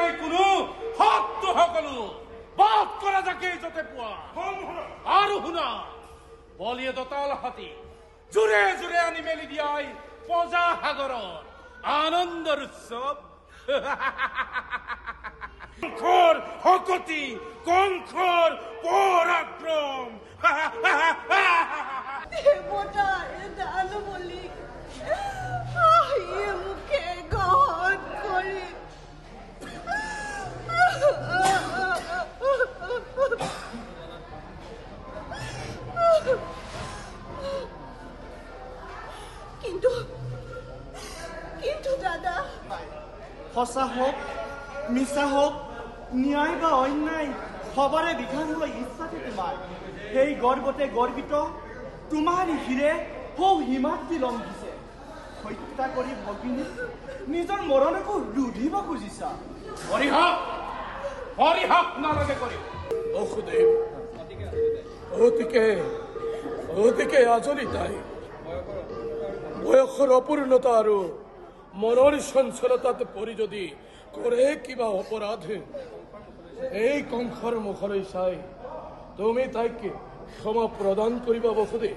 নাই কোনো হকটো সকলো বাদ কৰা যাকে যতে পোৱা আৰু শুনা বলিয়ে দতাল হাতী জোৰে জোৰে আনি মেলি দিয়াই পজা সাগৰৰ আনন্দৰ উৎসৱ কংখৰ হকতি কংখৰ পৰাক্ৰম দেবতা দানু বলি আহিয়ে মুখে গহন কৰি কিন্তু কিন্তু দাদা সঁচা হোক মিছা হোক ন্যায় বা অন্যায় সবৰে বিধান লৈ ইচ্ছাতে তোমাৰ সেই গৰ্বতে গৰ্বিত তোমাৰ শিৰে সৌ হিমাদ্ৰী লংঘিছে হত্যা কৰি ভগিনী নিজৰ মৰণকো ৰুধিব খুজিছা হৰিহক নালাগে কৰি অসুদেৱ অতিকে আজৰি তাই বয়সৰ অপূৰ্ণতা আৰু মনৰ চঞ্চলতাত পৰি যদি কৰে কিবা অপৰাধ এই কংসৰ মুখলৈ চাই তুমি তাইক ক্ষমা প্ৰদান কৰিবা বসুদেৱ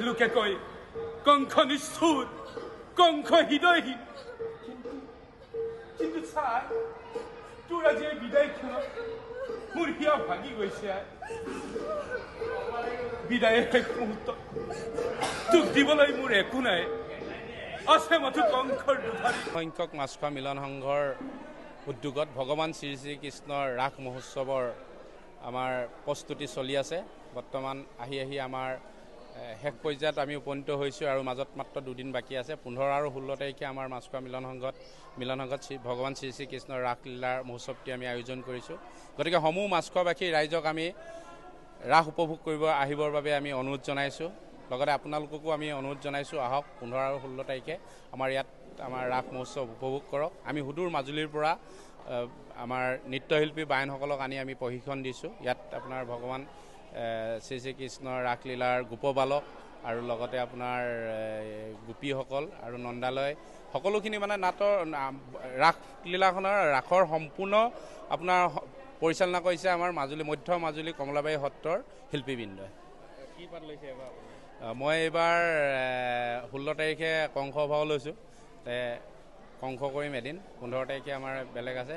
লোকে কয় কংস নিষ্ঠুৰ কংস হৃদয়হীন কিন্তু চাই তোৰ আজি এই বিদায়খনত মোৰ হিয়া ভাগি গৈছে বিদায়ে শেষ মুহূৰ্তত তোক দিবলৈ মোৰ একো নাই আছে মাথো কংসৰ দুধাৰি সংখ্যক মাছখোৱা মিলন সংঘৰ উদ্যোগত ভগৱান শ্ৰী শ্ৰীকৃষ্ণৰ ৰাস মহোৎসৱৰ আমাৰ প্ৰস্তুতি চলি আছে বৰ্তমান আহি আমাৰ শেষ পৰ্যায়ত আমি উপনীত হৈছোঁ আৰু মাজত মাত্ৰ দুদিন বাকী আছে 15 আৰু 16 তাৰিখে আমাৰ মাছখোৱা মিলন সংঘত ভগৱান শ্ৰী শ্ৰীকৃষ্ণৰ ৰাসলীলাৰ মহোৎসৱটি আমি আয়োজন কৰিছোঁ গতিকে সমূহ মাছখোৱাবাসী ৰাইজক আমি ৰাস উপভোগ কৰিব আহিবৰ বাবে আমি অনুৰোধ জনাইছোঁ লগতে আপোনালোককো আমি অনুৰোধ জনাইছোঁ আহক 15 আৰু 16 তাৰিখে আমাৰ ইয়াত আমাৰ ৰাস মহোৎসৱ উপভোগ কৰক আমি সুদূৰ মাজুলীৰ পৰা আমাৰ নৃত্যশিল্পী বায়নসকলক আনি আমি প্ৰশিক্ষণ দিছোঁ ইয়াত আপোনাৰ ভগৱান শ্ৰী শ্ৰীকৃষ্ণৰ ৰাসলীলাৰ গোপবালক আৰু লগতে আপোনাৰ গোপীসকল আৰু নন্দালয় সকলোখিনি মানে নাটৰ ৰাসলীলাখনৰ ৰাসৰ সম্পূৰ্ণ আপোনাৰ পৰিচালনা কৰিছে আমাৰ মধ্য মাজুলী কমলাবাৰী সত্ৰৰ শিল্পীবৃন্দই কি পাত লৈছে এবাৰ মই এইবাৰ 16 তাৰিখে কংস ভাও লৈছোঁ কংস কৰিম এদিন 15 তাৰিখে আমাৰ বেলেগ আছে